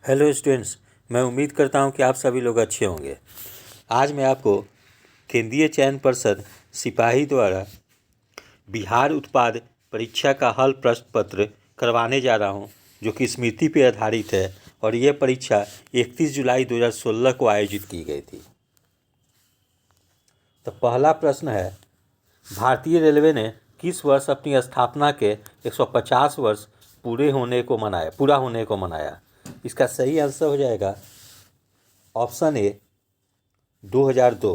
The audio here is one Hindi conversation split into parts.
हेलो स्टूडेंट्स, मैं उम्मीद करता हूं कि आप सभी लोग अच्छे होंगे। आज मैं आपको केंद्रीय चयन पर्षद सिपाही द्वारा बिहार उत्पाद परीक्षा का हल प्रश्न पत्र करवाने जा रहा हूं, जो कि स्मृति पर आधारित है और यह परीक्षा 31 जुलाई 2016 को आयोजित की गई थी। तो पहला प्रश्न है, भारतीय रेलवे ने किस वर्ष अपनी स्थापना के 150 वर्ष पूरा होने को मनाया। इसका सही आंसर हो जाएगा ऑप्शन ए 2002।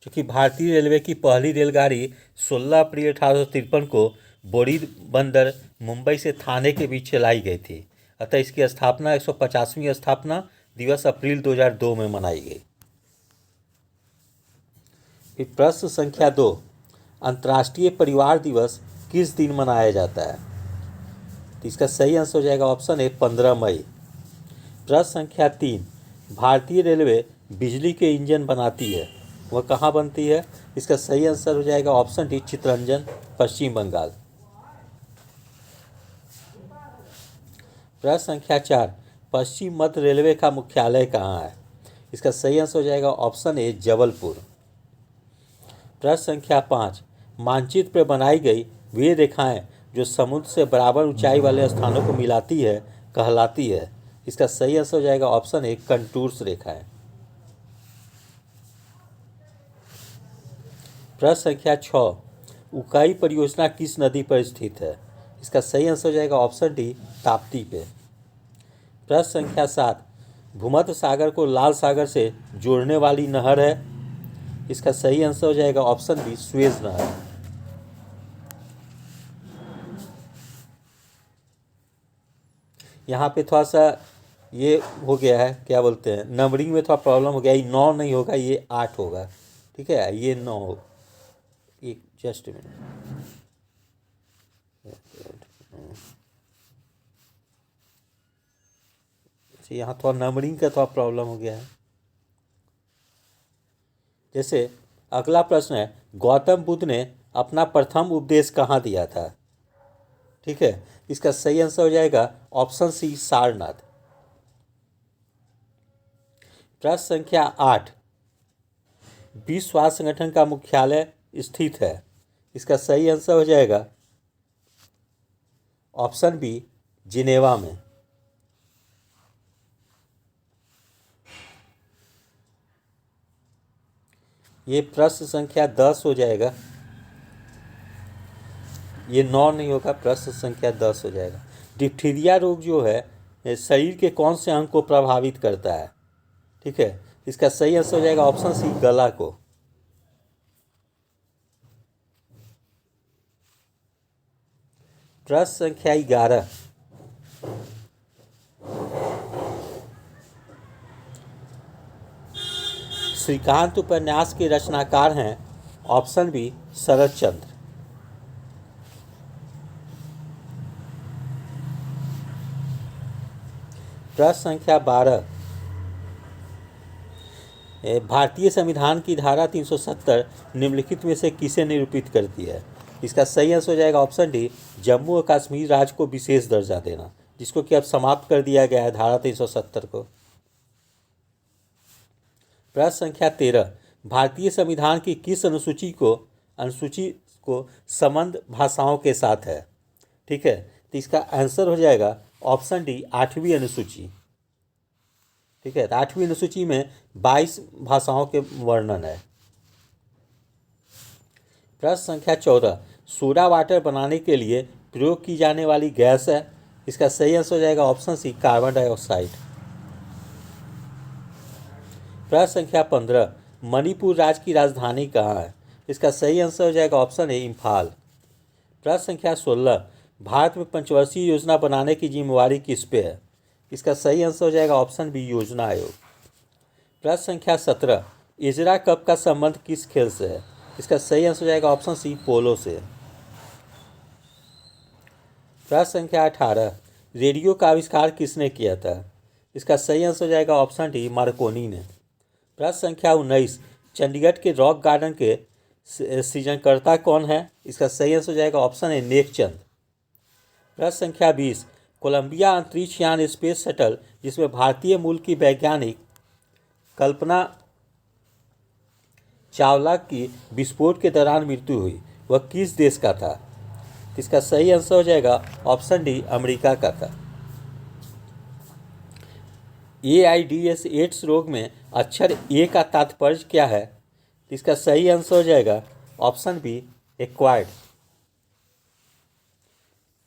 क्योंकि भारतीय रेलवे की पहली रेलगाड़ी 16 अप्रैल 1853 को बोरी बंदर मुंबई से थाने के बीच चलाई गई थी, अतः इसकी स्थापना 150वीं स्थापना दिवस अप्रैल 2002 में मनाई गई। फिर प्रश्न संख्या 2, अंतर्राष्ट्रीय परिवार दिवस किस दिन मनाया जाता है। तो इसका सही आंसर हो जाएगा ऑप्शन ए 15 मई। प्रश्न संख्या 3, भारतीय रेलवे बिजली के इंजन बनाती है, वह कहाँ बनती है। इसका सही आंसर हो जाएगा ऑप्शन डी चित्तरंजन, पश्चिम बंगाल। प्रश्न संख्या 4, पश्चिम मध्य रेलवे का मुख्यालय कहाँ है। इसका सही आंसर हो जाएगा ऑप्शन ए जबलपुर। प्रश्न संख्या 5, मानचित्र पर बनाई गई वे रेखाएं जो समुद्र से बराबर ऊंचाई वाले स्थानों को मिलाती है कहलाती है। इसका सही आंसर हो जाएगा ऑप्शन ए कंटूर्स रेखाएं। प्रश्न संख्या 6, उकाई परियोजना किस नदी पर स्थित है। इसका सही आंसर हो जाएगा ऑप्शन डी ताप्ती पे। प्रश्न संख्या 7, भूमध्य सागर को लाल सागर से जोड़ने वाली नहर है। इसका सही आंसर हो जाएगा ऑप्शन बी सुएज नहर। यहाँ पे थोड़ा सा ये हो गया है, क्या बोलते हैं, नंबरिंग में थोड़ा प्रॉब्लम हो गया। ये 9 नहीं होगा, ये 8 होगा। ठीक है, ये 9 हो। एक जस्ट मिनट, यहाँ थोड़ा नंबरिंग का थोड़ा प्रॉब्लम हो गया है। जैसे अगला प्रश्न है, गौतम बुद्ध ने अपना प्रथम उपदेश कहाँ दिया था। ठीक है, इसका सही आंसर हो जाएगा ऑप्शन सी सारनाथ। प्रश्न संख्या 8, विश्व स्वास्थ्य संगठन का मुख्यालय स्थित है। इसका सही आंसर हो जाएगा ऑप्शन बी जिनेवा में। ये प्रश्न संख्या 10 हो जाएगा, ये 9 नहीं होगा, प्रश्न संख्या 10 हो जाएगा। डिप्थीरिया रोग जो है शरीर के कौन से अंग को प्रभावित करता है। ठीक है, इसका सही आंसर हो जाएगा ऑप्शन सी गला को। प्रश्न संख्या 11, श्रीकांत उपन्यास के रचनाकार हैं। ऑप्शन बी शरद चंद्र। प्रश्न संख्या 12, भारतीय संविधान की धारा 370 निम्नलिखित में से किसे निरूपित करती है। इसका सही आंसर हो जाएगा ऑप्शन डी जम्मू और कश्मीर राज्य को विशेष दर्जा देना, जिसको कि अब समाप्त कर दिया गया है धारा 370 को। प्रश्न संख्या 13, भारतीय संविधान की किस अनुसूची को संबद्ध भाषाओं के साथ है। ठीक है, तो इसका आंसर हो जाएगा ऑप्शन डी 8वीं अनुसूची। ठीक है, तो 8वीं अनुसूची में 22 भाषाओं के वर्णन है। प्रश्न संख्या 14, सोडा वाटर बनाने के लिए प्रयोग की जाने वाली गैस है। इसका सही आंसर हो जाएगा ऑप्शन सी कार्बन डाइऑक्साइड। प्रश्न संख्या 15, मणिपुर राज्य की राजधानी कहाँ है। इसका सही आंसर हो जाएगा ऑप्शन ए इम्फाल। प्रश्न संख्या 16, भारत में पंचवर्षीय योजना बनाने की जिम्मेवारी किस पे है। इसका सही आंसर हो जाएगा ऑप्शन बी योजना आयोग। प्रश्न संख्या 17, एजरा कप का संबंध किस खेल से है। इसका सही आंसर हो जाएगा ऑप्शन सी पोलो से। प्रश्न संख्या 18, रेडियो का आविष्कार किसने किया था। इसका सही आंसर हो जाएगा ऑप्शन डी मार्कोनी ने। प्रश्न संख्या 19, चंडीगढ़ के रॉक गार्डन के सृजनकर्ता कौन है? इसका सही आंसर हो जाएगा ऑप्शन है नेकचंद। प्रश्न संख्या 20, कोलंबिया अंतरिक्ष यान स्पेस शटल जिसमें भारतीय मूल की वैज्ञानिक कल्पना चावला की विस्फोट के दौरान मृत्यु हुई, वह किस देश का था? इसका सही आंसर हो जाएगा ऑप्शन डी, अमेरिका का था। AIDS एड्स रोग में अक्षर ए का तात्पर्य क्या है? इसका सही आंसर हो जाएगा ऑप्शन बी, एक्वायर्ड।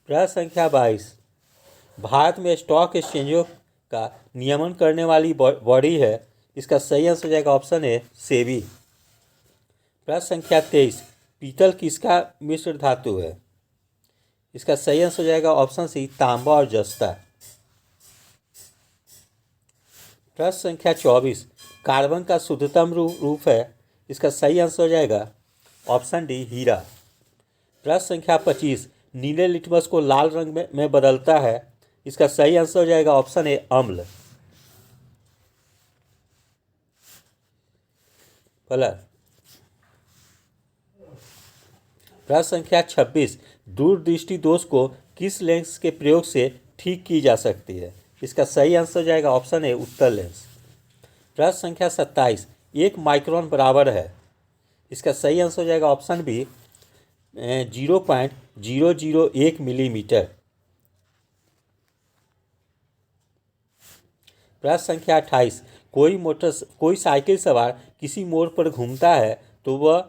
प्रश्न संख्या 22, भारत में स्टॉक एक्सचेंजों का नियमन करने वाली बॉडी है, इसका सही आंसर हो जाएगा ऑप्शन ए, सेबी। प्रश्न संख्या 23, पीतल किसका मिश्र धातु है? इसका सही आंसर हो जाएगा ऑप्शन सी, तांबा और जस्ता। प्रश्न संख्या 24, कार्बन का शुद्धतम रूप है, इसका सही आंसर हो जाएगा ऑप्शन डी, हीरा। प्रश्न संख्या 25, नीले लिटमस को लाल रंग में बदलता है, इसका सही आंसर हो जाएगा ऑप्शन ए, अम्ल। प्रश्न संख्या 26, दूरदृष्टि दोष को किस लेंस के प्रयोग से ठीक की जा सकती है? इसका सही आंसर हो जाएगा ऑप्शन ए, उत्तल लेंस। प्रश्न संख्या 27, 1 माइक्रोन बराबर है, इसका सही आंसर हो जाएगा ऑप्शन बी, 0.001 मिलीमीटर। प्रश्न संख्या 28, कोई साइकिल सवार किसी मोड़ पर घूमता है तो वह,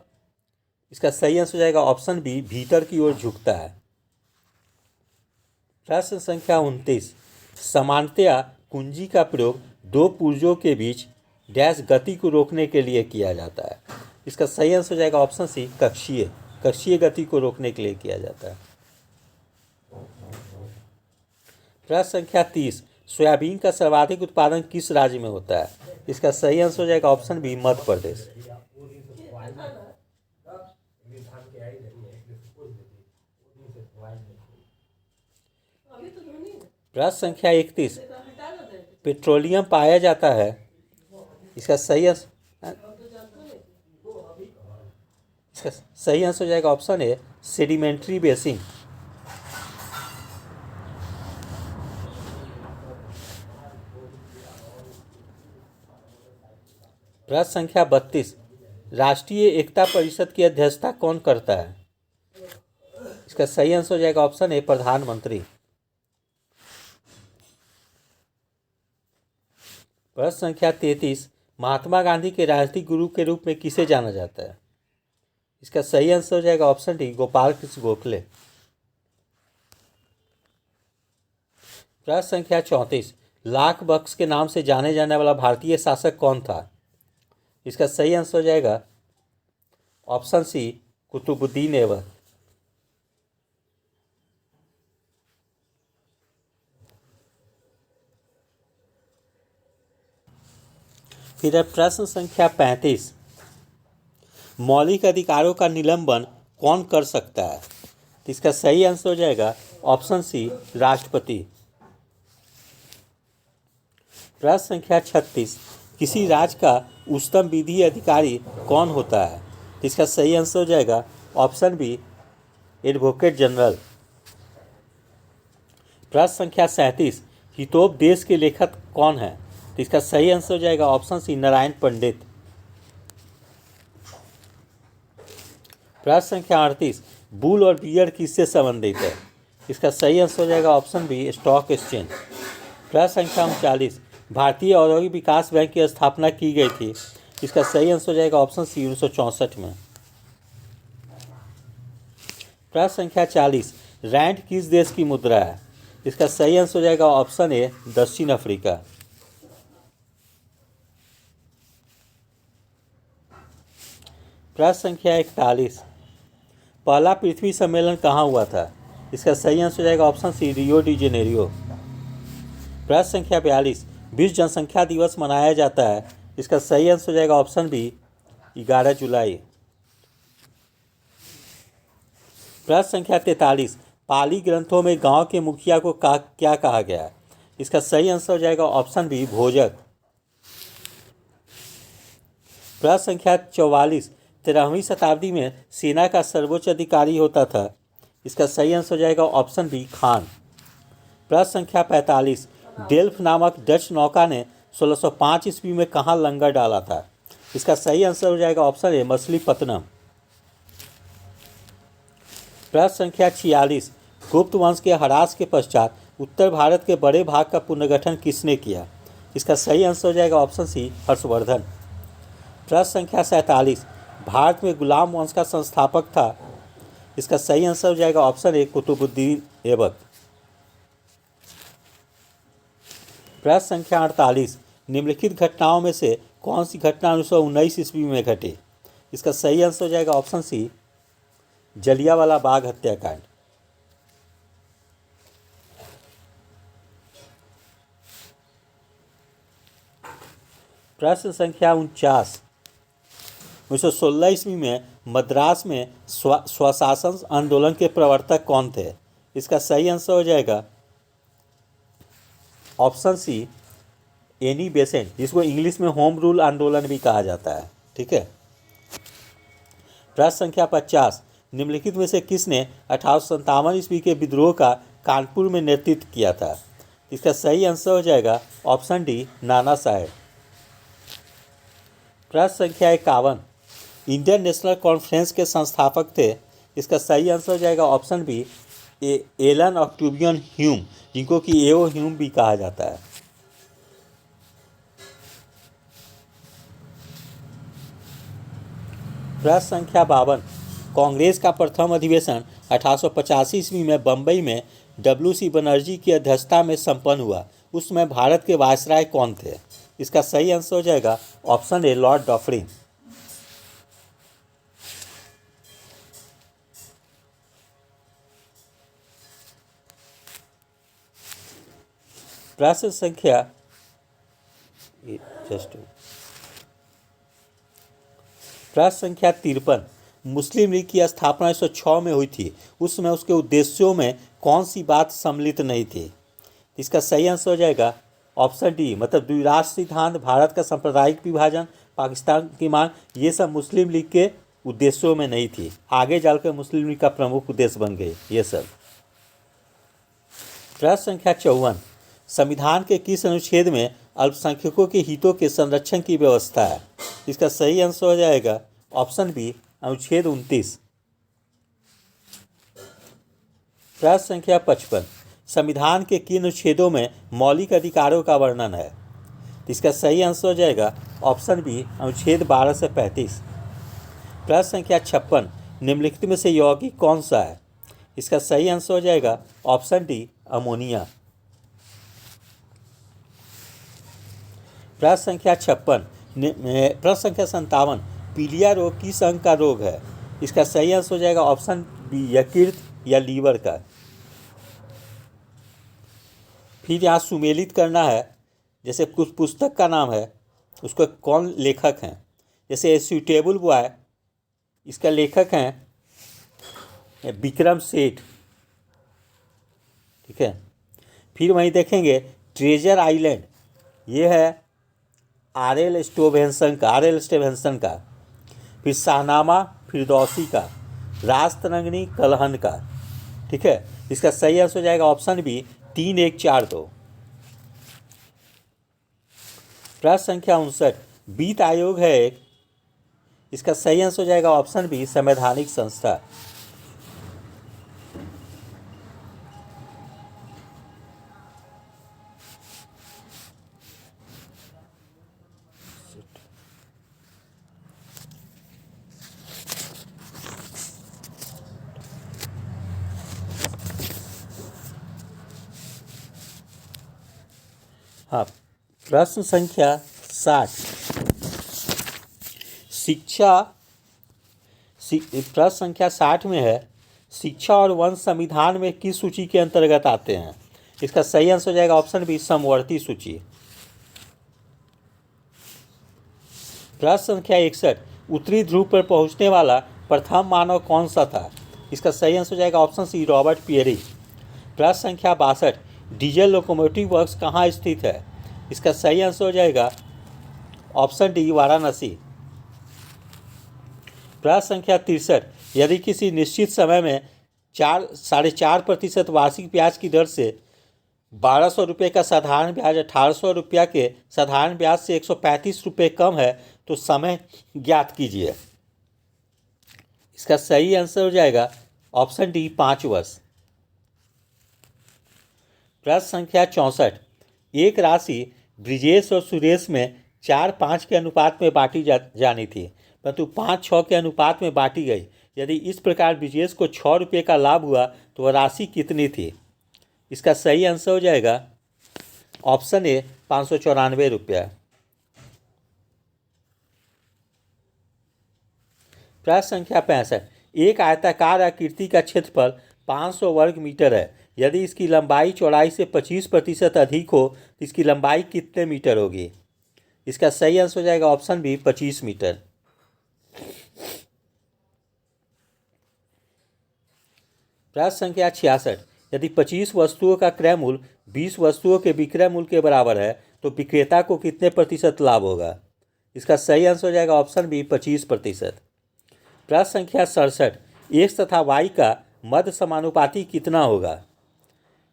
इसका सही आंसर हो जाएगा ऑप्शन बी, भीतर की ओर झुकता है। प्रश्न संख्या 29, सामान्यतया कुंजी का प्रयोग दो पुर्जों के बीच डैश गति को रोकने के लिए किया जाता है, इसका सही आंसर हो जाएगा ऑप्शन सी, कक्षीय गति को रोकने के लिए किया जाता है। प्रश्न संख्या 30, सोयाबीन का सर्वाधिक उत्पादन किस राज्य में होता है? इसका सही आंसर हो जाएगा ऑप्शन बी, मध्य प्रदेश। प्रश्न संख्या 31, पेट्रोलियम पाया जाता है, इसका सही आंसर हो जाएगा ऑप्शन ए, सेडिमेंट्री बेसिन। प्रश्न संख्या 32, राष्ट्रीय एकता परिषद की अध्यक्षता कौन करता है? इसका सही आंसर हो जाएगा ऑप्शन ए, प्रधानमंत्री। प्रश्न संख्या 33, महात्मा गांधी के राजनीतिक गुरु के रूप में किसे जाना जाता है? इसका सही आंसर हो जाएगा ऑप्शन डी, गोपाल कृष्ण गोखले। प्रश्न संख्या 34, लाख बख्श के नाम से जाने जाने वाला भारतीय शासक कौन था? इसका सही आंसर हो जाएगा ऑप्शन सी, कुतुबुद्दीन ऐबक। फिर प्रश्न संख्या 35, मौलिक अधिकारों का निलंबन कौन कर सकता है? इसका सही आंसर हो जाएगा ऑप्शन सी, राष्ट्रपति। प्रश्न संख्या 36, किसी राज्य का उच्चतम विधि अधिकारी कौन होता है? इसका सही आंसर हो जाएगा ऑप्शन बी, एडवोकेट जनरल। प्रश्न संख्या 37, हितोप देश के लेखक कौन है? इसका सही आंसर हो जाएगा ऑप्शन सी, नारायण पंडित। प्रश्न संख्या 38, बुल और बियर किससे संबंधित है? इसका सही आंसर हो जाएगा ऑप्शन बी, स्टॉक एक्सचेंज। प्रश्न संख्या 39, भारतीय औद्योगिक विकास बैंक की स्थापना की गई थी, इसका सही आंसर हो जाएगा ऑप्शन सी, 1964 में। प्रश्न संख्या 40, रैंड किस देश की मुद्रा है? इसका सही आंसर हो जाएगा ऑप्शन ए, दक्षिण अफ्रीका। प्रश्न संख्या 41, पहला पृथ्वी सम्मेलन कहाँ हुआ था? इसका सही आंसर हो जाएगा option C, Rio de Janeiro. प्रश्न संख्या 42, विश्व जनसंख्या दिवस मनाया जाता है, इसका सही आंसर हो जाएगा ऑप्शन बी, 11 जुलाई। प्रश्न संख्या 43, पाली ग्रंथों में गांव के मुखिया को क्या कहा गया है? इसका सही आंसर हो जाएगा ऑप्शन बी, भोजक। प्रश्न संख्या 44, 13वीं शताब्दी में सेना का सर्वोच्च अधिकारी होता था। इसका सही आंसर हो जाएगा ऑप्शन बी खान। प्रश्न संख्या 45, डेल्फ नामक डच नौका ने 1605 ईस्वी में कहाँ लंगर डाला था? इसका सही आंसर हो जाएगा ऑप्शन ए मछलीपत्तनम। प्रश्न संख्या 46, गुप्त वंश के ह्रास के पश्चात उत्तर भारत के बड़े भाग का पुनर्गठन किसने किया? इसका सही आंसर हो जाएगा ऑप्शन सी हर्षवर्धन। प्रश्न संख्या 47, भारत में गुलाम वंश का संस्थापक था? इसका सही आंसर हो जाएगा ऑप्शन ए कुतुबुद्दीन ऐबक। प्रश्न संख्या 48, निम्नलिखित घटनाओं में से कौन सी घटना 1919 ईस्वी में घटी? इसका सही आंसर हो जाएगा ऑप्शन सी जलियांवाला बाग हत्याकांड। प्रश्न संख्या 49, 1916 ईस्वी में मद्रास में स्वशासन आंदोलन के प्रवर्तक कौन थे? इसका सही आंसर हो जाएगा ऑप्शन सी एनी बेसेंट, जिसको इंग्लिश में होम रूल आंदोलन भी कहा जाता है। ठीक है। प्रश्न संख्या 50, निम्नलिखित में से किसने 1857 ईस्वी के विद्रोह का कानपुर में नेतृत्व किया था? इसका सही आंसर हो जाएगा ऑप्शन डी नाना साहेब। प्रश्न संख्या 51, इंडियन नेशनल कॉन्फ्रेंस के संस्थापक थे? इसका सही आंसर हो जाएगा ऑप्शन बी एलन ऑक्टूबियन ह्यूम, जिनको कि एओ ह्यूम भी कहा जाता है। प्रश्न संख्या 52, कांग्रेस का प्रथम अधिवेशन 1885 ईस्वी में बम्बई में WC बनर्जी की अध्यक्षता में संपन्न हुआ। उस समय भारत के वायसराय कौन थे? इसका सही आंसर हो जाएगा ऑप्शन ए लॉर्ड डफरिन। प्रश्न संख्या प्रश्न संख्या 53, मुस्लिम लीग की स्थापना 1906 में हुई थी। उस समय उसके उद्देश्यों में कौन सी बात सम्मिलित नहीं थी? इसका सही आंसर हो जाएगा ऑप्शन डी, मतलब द्विराष्ट्र सिद्धांत, भारत का सांप्रदायिक विभाजन, पाकिस्तान की मांग, ये सब मुस्लिम लीग के उद्देश्यों में नहीं थी। आगे जाकर मुस्लिम लीग का प्रमुख उद्देश्य बन गए ये सब। प्रश्न संख्या 54, संविधान के किस अनुच्छेद में अल्पसंख्यकों के हितों के संरक्षण की व्यवस्था है? इसका सही आंसर हो जाएगा ऑप्शन बी अनुच्छेद 29। प्रश्न संख्या 55, संविधान के किन अनुच्छेदों में मौलिक अधिकारों का वर्णन है? इसका सही आंसर हो जाएगा ऑप्शन बी अनुच्छेद 12 से 35। प्रश्न संख्या 56, निम्नलिखित में से यौगिक कौन सा है? इसका सही आंसर हो जाएगा ऑप्शन डी अमोनिया। प्रश्न संख्या 56, प्रश्न संख्या 57, पीलिया रोग किस अंग का रोग है? इसका सही आंसर हो जाएगा ऑप्शन बी यकृत या लीवर का। फिर यहाँ सुमेलित करना है, जैसे कुछ पुस्तक का नाम है उसको कौन लेखक हैं। जैसे सूटेबल बॉय, इसका लेखक हैं विक्रम सेठ। ठीक है। फिर वहीं देखेंगे ट्रेजर आइलैंड, ये है आर.एल. स्टीवेंसन का। फिर शाहनामा फिरदौसी का, रास्तरंगिणी कलहन का। ठीक है। इसका सही आंसर हो जाएगा ऑप्शन बी 3142। प्रश्न संख्या 59, वित्त आयोग है एक, इसका सही आंसर हो जाएगा ऑप्शन बी संवैधानिक संस्था। हाँ, प्रश्न संख्या 60, प्रश्न संख्या 60 में है शिक्षा और वन संविधान में किस सूची के अंतर्गत आते हैं? इसका सही आंसर हो जाएगा ऑप्शन बी समवर्ती सूची। प्रश्न संख्या 61, उत्तरी ध्रुव पर पहुंचने वाला प्रथम मानव कौन सा था? इसका सही आंसर हो जाएगा ऑप्शन सी रॉबर्ट पियरी। प्रश्न संख्या 62, डीजल लोकोमोटिव वर्क्स कहाँ स्थित है? इसका सही आंसर हो जाएगा ऑप्शन डी वाराणसी। प्रश्न संख्या 63, यदि किसी निश्चित समय में 4.5% वार्षिक ब्याज की दर से 1200 रुपये का साधारण ब्याज 1800 रुपया के साधारण ब्याज से 135 रुपये कम है तो समय ज्ञात कीजिए। इसका सही आंसर हो जाएगा ऑप्शन डी 5 वर्ष। प्रश्न संख्या 64, एक राशि ब्रिजेश और सुरेश में 4-5 के अनुपात में बांटी जानी थी, परंतु 5-6 के अनुपात में बांटी गई। यदि इस प्रकार ब्रिजेश को 6 रुपये का लाभ हुआ तो वह राशि कितनी थी? इसका सही आंसर हो जाएगा ऑप्शन ए 594 रुपया। प्रश्न संख्या 65, एक आयताकार आकृति का क्षेत्रफल 500 वर्ग मीटर है। यदि इसकी लंबाई चौड़ाई से 25% अधिक हो तो इसकी लंबाई कितने मीटर होगी? इसका सही आंसर हो जाएगा ऑप्शन बी 25 मीटर। प्रश्न संख्या 66, यदि 25 वस्तुओं का क्रय मूल्य 20 वस्तुओं के विक्रय मूल्य के बराबर है तो विक्रेता को कितने प्रतिशत लाभ होगा? इसका सही आंसर हो जाएगा ऑप्शन बी 25%। प्रश्न संख्या 67, एक्स तथा वाई का मध्य समानुपाती कितना होगा?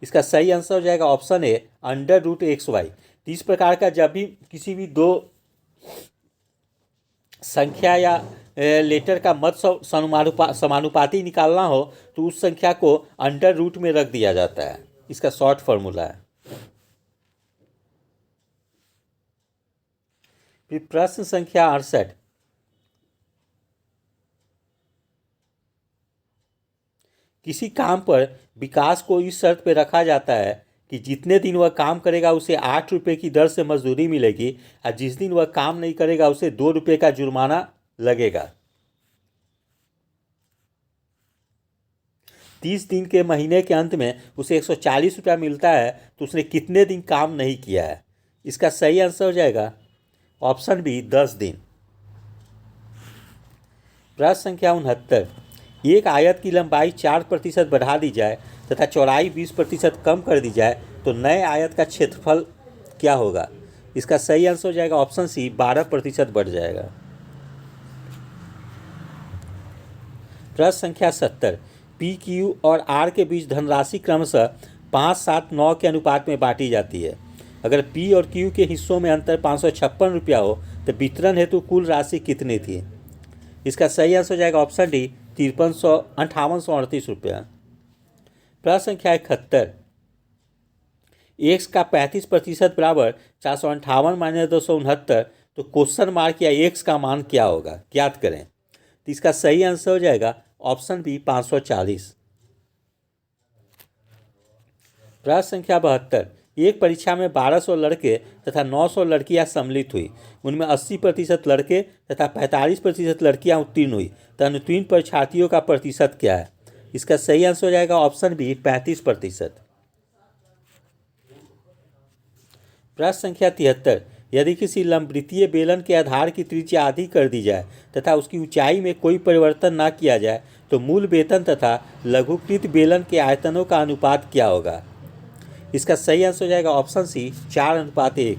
इसका सही आंसर हो जाएगा ऑप्शन ए √XY। तो इस प्रकार का जब भी किसी भी दो संख्या या लेटर का मध्य समानुपाती निकालना हो तो उस संख्या को अंडर रूट में रख दिया जाता है। इसका शॉर्ट फॉर्मूला है। फिर प्रश्न संख्या 68, किसी काम पर विकास को इस शर्त पे रखा जाता है कि जितने दिन वह काम करेगा उसे 8 रुपये की दर से मजदूरी मिलेगी और जिस दिन वह काम नहीं करेगा उसे 2 रुपये का जुर्माना लगेगा। 30 दिन के महीने के अंत में उसे 140 रुपया मिलता है तो उसने कितने दिन काम नहीं किया है? इसका सही आंसर हो जाएगा ऑप्शन बी 10 दिन। प्रश्न संख्या 69, एक आयत की लंबाई 4% बढ़ा दी जाए तथा चौड़ाई 20% कम कर दी जाए तो नए आयत का क्षेत्रफल क्या होगा? इसका सही आंसर हो जाएगा ऑप्शन सी 12% बढ़ जाएगा। प्रश्न संख्या 70, पी क्यू और आर के बीच धनराशि क्रमशः 5, 7, 9 के अनुपात में बांटी जाती है। अगर पी और क्यू के हिस्सों में अंतर 556 रुपया हो तो वितरण हेतु कुल राशि कितनी थी? इसका सही आंसर हो जाएगा ऑप्शन डी 5838 रुपया। प्रश्न संख्या 71, एक्स का 35% बराबर 458 माइनस 269 तो क्वेश्चन मार्क या एक्स का मान क्या होगा? ज्ञात करें। तो इसका सही आंसर हो जाएगा ऑप्शन बी 540। प्रश्न संख्या 72, एक परीक्षा में 1200 लड़के तथा 900 लड़कियां सम्मिलित हुई। उनमें 80% लड़के तथा 45% लड़कियां उत्तीर्ण हुई तो अनुत्तीर्ण परीक्षार्थियों का प्रतिशत क्या है? इसका सही आंसर हो जाएगा ऑप्शन बी 35%। प्रश्न संख्या 73, यदि किसी लंबवृत्तीय बेलन के आधार की त्रिज्या आधी कर दी जाए तथा उसकी ऊंचाई में कोई परिवर्तन न किया जाए तो मूल वेतन तथा लघुकृत बेलन के आयतनों का अनुपात क्या होगा? इसका सही आंसर हो जाएगा ऑप्शन सी 4:1।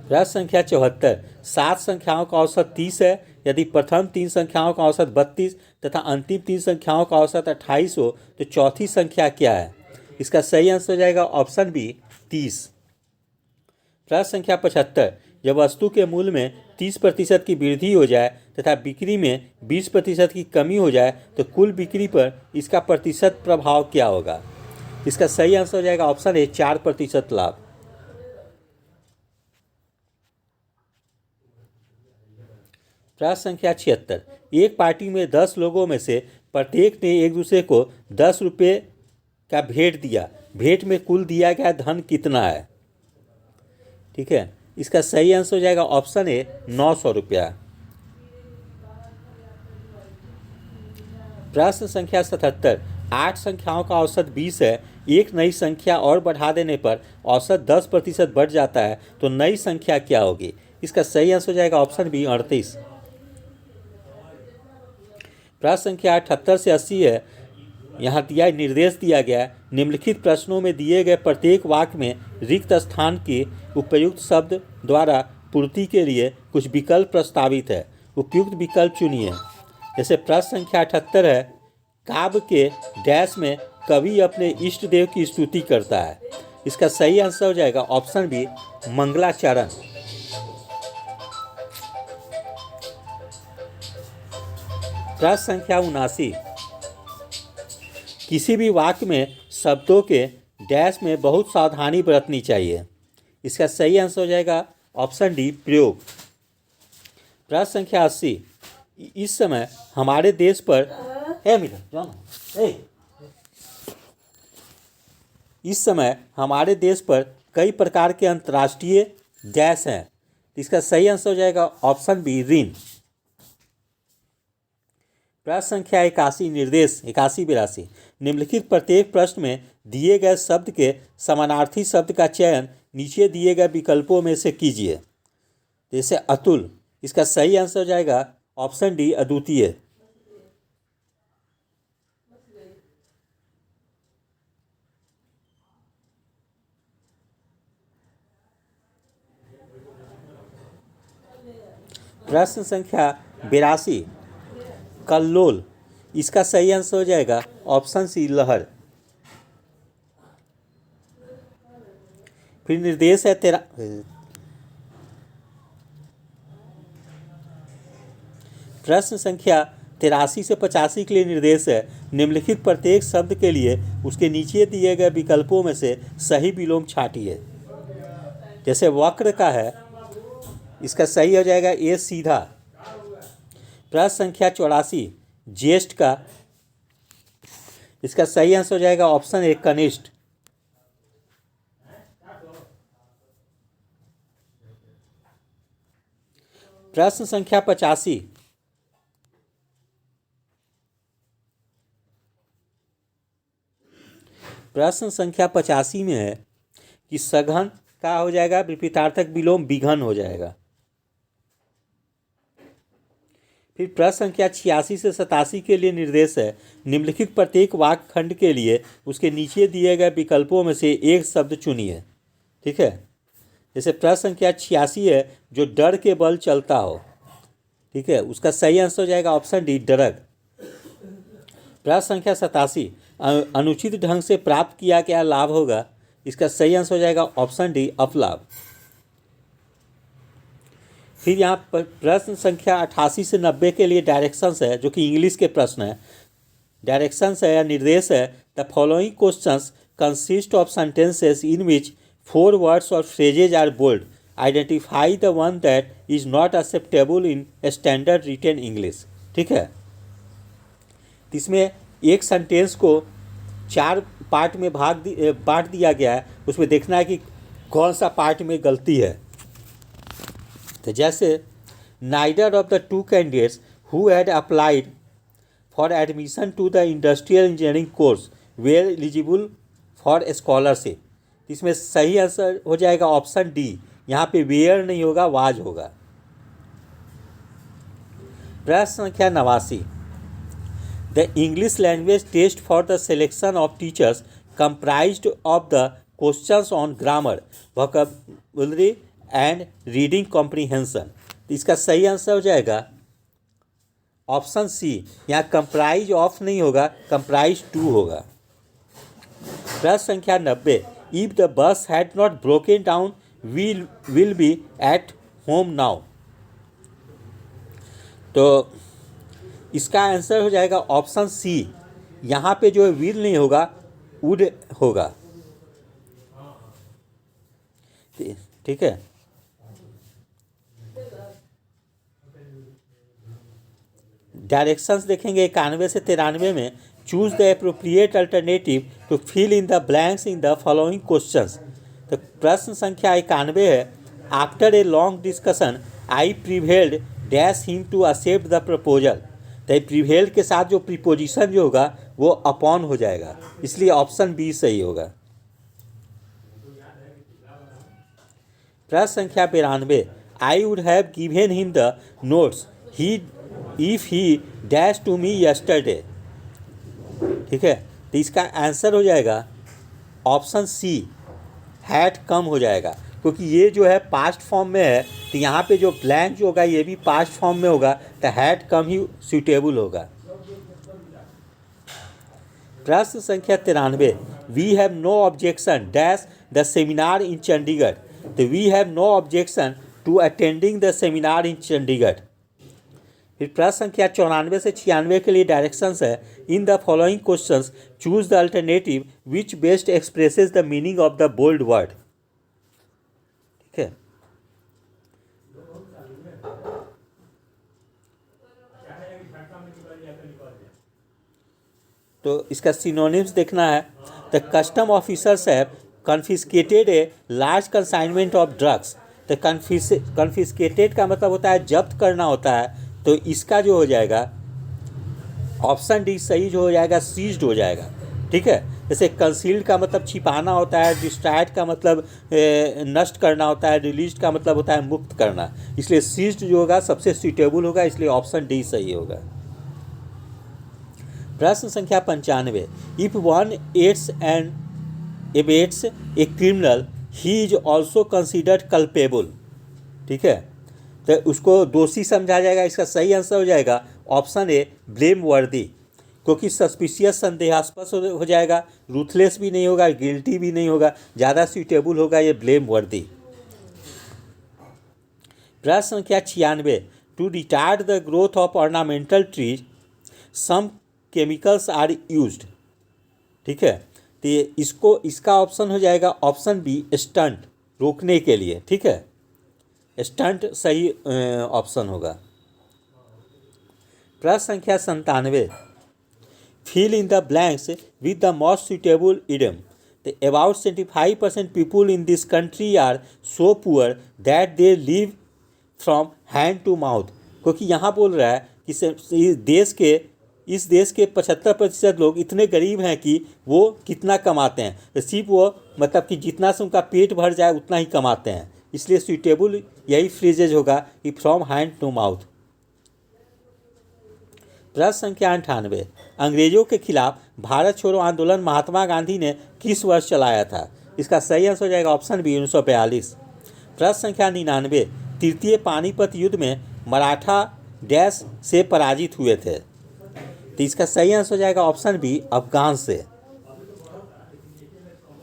प्रश्न संख्या 74, 7 संख्याओं का औसत 30 है। यदि प्रथम 3 संख्याओं का औसत 32 तथा अंतिम 3 संख्याओं का औसत 28 हो तो चौथी संख्या क्या है? इसका सही आंसर हो जाएगा ऑप्शन बी 30। प्रश्न संख्या 75, जब वस्तु के मूल्य में 30% की वृद्धि हो जाए तथा बिक्री में 20% की कमी हो जाए तो कुल बिक्री पर इसका प्रतिशत प्रभाव क्या होगा? इसका सही आंसर हो जाएगा ऑप्शन ए 4% लाभ। प्रश्न संख्या 76, एक पार्टी में 10 लोगों में से प्रत्येक ने एक दूसरे को 10 रुपये का भेंट दिया। भेंट में कुल दिया गया धन कितना है? ठीक है, इसका सही आंसर हो जाएगा ऑप्शन ए 900 रुपया। प्रश्न संख्या 77, 8 संख्याओं का औसत 20 है। एक नई संख्या और बढ़ा देने पर औसत 10% बढ़ जाता है तो नई संख्या क्या होगी? इसका सही आंसर हो जाएगा ऑप्शन बी 38। प्रश्न संख्या 78 से 80 है। यहाँ निर्देश दिया गया, निम्नलिखित प्रश्नों में दिए गए प्रत्येक वाक्य में रिक्त स्थान के उपयुक्त शब्द द्वारा पूर्ति के लिए कुछ विकल्प प्रस्तावित है, उपयुक्त विकल्प चुनिए। जैसे प्रश्न संख्या 78 है, काव्य के डैश में कवि अपने इष्ट देव की स्तुति करता है। इसका सही आंसर हो जाएगा ऑप्शन बी, मंगलाचरण। प्रश्न संख्या 79, किसी भी वाक्य में शब्दों के डैश में बहुत सावधानी बरतनी चाहिए। इसका सही आंसर हो जाएगा ऑप्शन डी, प्रयोग। प्रश्न संख्या 80, इस समय हमारे देश पर इस समय हमारे देश पर कई प्रकार के अंतर्राष्ट्रीय डैश हैं। इसका सही आंसर हो जाएगा ऑप्शन बी, ऋण। प्रश्न संख्या 81, निर्देश 81-82, निम्नलिखित प्रत्येक प्रश्न में दिए गए शब्द के समानार्थी शब्द का चयन नीचे दिए गए विकल्पों में से कीजिए। जैसे अतुल, इसका सही आंसर हो जाएगा ऑप्शन डी, अद्वितीय। प्रश्न संख्या 82, कल्लोल, इसका सही आंसर हो जाएगा ऑप्शन सी, लहर। फिर निर्देश है प्रश्न संख्या 83 से 85 के लिए निर्देश है, निम्नलिखित प्रत्येक शब्द के लिए उसके नीचे दिए गए विकल्पों में से सही विलोम छांटिए। जैसे वक्र का है, इसका सही हो जाएगा ए, सीधा। प्रश्न संख्या 84, ज्येष्ठ का, इसका सही आंसर हो जाएगा ऑप्शन ए, कनिष्ठ। प्रश्न संख्या 85, प्रश्न संख्या 85 में है कि सघन का हो जाएगा विपरीतार्थक विलोम विघन हो जाएगा। फिर प्रश्न संख्या 86 से 87 के लिए निर्देश है, निम्नलिखित प्रत्येक वाक्य खंड के लिए उसके नीचे दिए गए विकल्पों में से एक शब्द चुनिए। ठीक है, जैसे प्रश्न संख्या 86 है, जो डर के बल चलता हो। ठीक है, उसका सही आंसर हो जाएगा ऑप्शन डी, डरग। प्रश्न संख्या 87, अनुचित ढंग से प्राप्त किया गया लाभ होगा। इसका सही आंसर हो जाएगा ऑप्शन डी, अपलाभ। फिर यहाँ पर प्रश्न संख्या 88 से 90 के लिए डायरेक्शंस है, जो कि इंग्लिश के प्रश्न है। डायरेक्शंस है या निर्देश है, the following questions consist of sentences in which 4 words और phrases are bold, identify the one that is not acceptable in standard written English. ठीक है, इसमें एक सेंटेंस को 4 पार्ट में बांट दिया गया है, उसमें देखना है कि कौन सा पार्ट में गलती है। तो जैसे neither of the 2 candidates who had applied for admission to the industrial engineering course were eligible for scholarship. इसमें सही आंसर हो जाएगा ऑप्शन डी, यहाँ पे वेयर नहीं होगा, वाज होगा। प्रश्न संख्या 89, the English language test for the selection of teachers comprised of the questions on grammar, vocabulary and reading comprehension। तो इसका सही आंसर हो जाएगा ऑप्शन सी, यहाँ कंप्राइज ऑफ नहीं होगा, कंप्राइज टू होगा। प्रश्न संख्या 90, if the bus had not broken down will be at home now. तो इसका आंसर हो जाएगा ऑप्शन सी, यहाँ पे जो है विल नहीं होगा, वुड होगा। ठीक है, डायरेक्शंस देखेंगे 91 से 93 में, choose the appropriate alternative to fill in the blanks in the following questions. तो प्रश्न संख्या 91 है, after a long discussion I prevailed dash him to accept the proposal. तो प्रिवेल्ड के साथ जो प्रीपोजिशन जो होगा वो अपॉन हो जाएगा, इसलिए ऑप्शन बी सही होगा। प्रश्न संख्या 92, I would have given him the notes he if he dash to me yesterday. ठीक है, तो इसका आंसर हो जाएगा ऑप्शन सी, हैड कम हो जाएगा। क्योंकि ये जो है पास्ट फॉर्म में है, तो यहाँ पे जो ब्लैंक जो होगा ये भी पास्ट फॉर्म में होगा, तो हैड कम ही सूटेबल होगा। प्रश्न संख्या 93, we have no objection dash the seminar in Chandigarh. तो we have no objection to attending the seminar in Chandigarh. फिर प्रश्न संख्या 94 से 96 के लिए डायरेक्शंस है, in the following questions choose the alternative which best expresses the meaning of the bold word. ठीक है, तो इसका सिनोनिम्स देखना है। The custom officers have confiscated a large consignment of drugs. तो कन्फिस्केटेड का मतलब होता है जब्त करना होता है, तो इसका जो हो जाएगा ऑप्शन डी सही जो हो जाएगा, सीज्ड हो जाएगा। ठीक है, जैसे कंसील्ड का मतलब छिपाना होता है, डिस्ट्रैक्ट का मतलब नष्ट करना होता है, रिलीज्ड का मतलब होता है मुक्त करना, इसलिए सीज्ड जो होगा सबसे सूटेबल होगा, इसलिए ऑप्शन डी सही होगा। प्रश्न संख्या 95, if one aids and abets a criminal he is also considered culpable. ठीक है, तो उसको दोषी समझा जाएगा। इसका सही आंसर हो जाएगा ऑप्शन ए ब्लेम वर्दी, क्योंकि सस्पिशियस संदेहास्पद हो जाएगा, रूथलेस भी नहीं होगा, गिल्टी भी नहीं होगा, ज़्यादा सूटेबल होगा ये ब्लेम वर्दी। प्रश्न संख्या 96, to retard the growth of ornamental trees some chemicals are used. ठीक है, तो इसका ऑप्शन हो जाएगा ऑप्शन बी स्टंट, रोकने के लिए। ठीक है, स्टंट सही ऑप्शन होगा। प्रश्न संख्या 97, fill in the blanks with the most suitable idiom. The about 75% people in this country are so poor that they live from hand to mouth. क्योंकि यहाँ बोल रहा है कि इस देश के 75% लोग इतने गरीब हैं कि वो कितना कमाते हैं, तो सिर्फ वो मतलब कि जितना से उनका पेट भर जाए उतना ही कमाते हैं, इसलिए सूटेबल यही फ्रेजेज होगा कि फ्रॉम हैंड टू माउथ। प्रश्न संख्या 98, अंग्रेजों के खिलाफ भारत छोड़ो आंदोलन महात्मा गांधी ने किस वर्ष चलाया था। इसका सही आंसर हो जाएगा ऑप्शन बी 1942। प्रश्न संख्या 99, तृतीय पानीपत युद्ध में मराठा डैश से पराजित हुए थे। तो इसका सही आंसर हो जाएगा ऑप्शन बी अफगान से।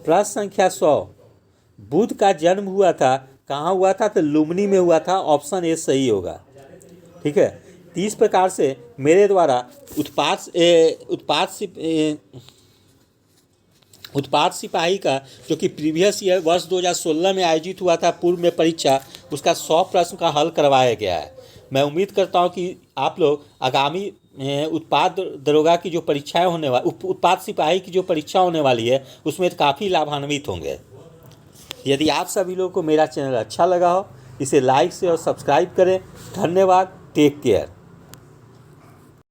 प्रश्न संख्या 100, बुद्ध का जन्म हुआ था कहाँ हुआ था, तो लुम्बिनी में हुआ था, ऑप्शन ए सही होगा। ठीक है, 30 प्रकार से मेरे द्वारा उत्पाद सिपाही का जो कि प्रीवियस ईयर वर्ष 2016 में आयोजित हुआ था पूर्व में परीक्षा, उसका 100 प्रश्न का हल करवाया गया है। मैं उम्मीद करता हूं कि आप लोग आगामी उत्पाद दरोगा की जो परीक्षाएं होने वाली, उत्पाद सिपाही की जो परीक्षा होने वाली है, उसमें काफ़ी लाभान्वित होंगे। यदि आप सभी लोगों को मेरा चैनल अच्छा लगा हो, इसे लाइक से और सब्सक्राइब करें। धन्यवाद, टेक केयर।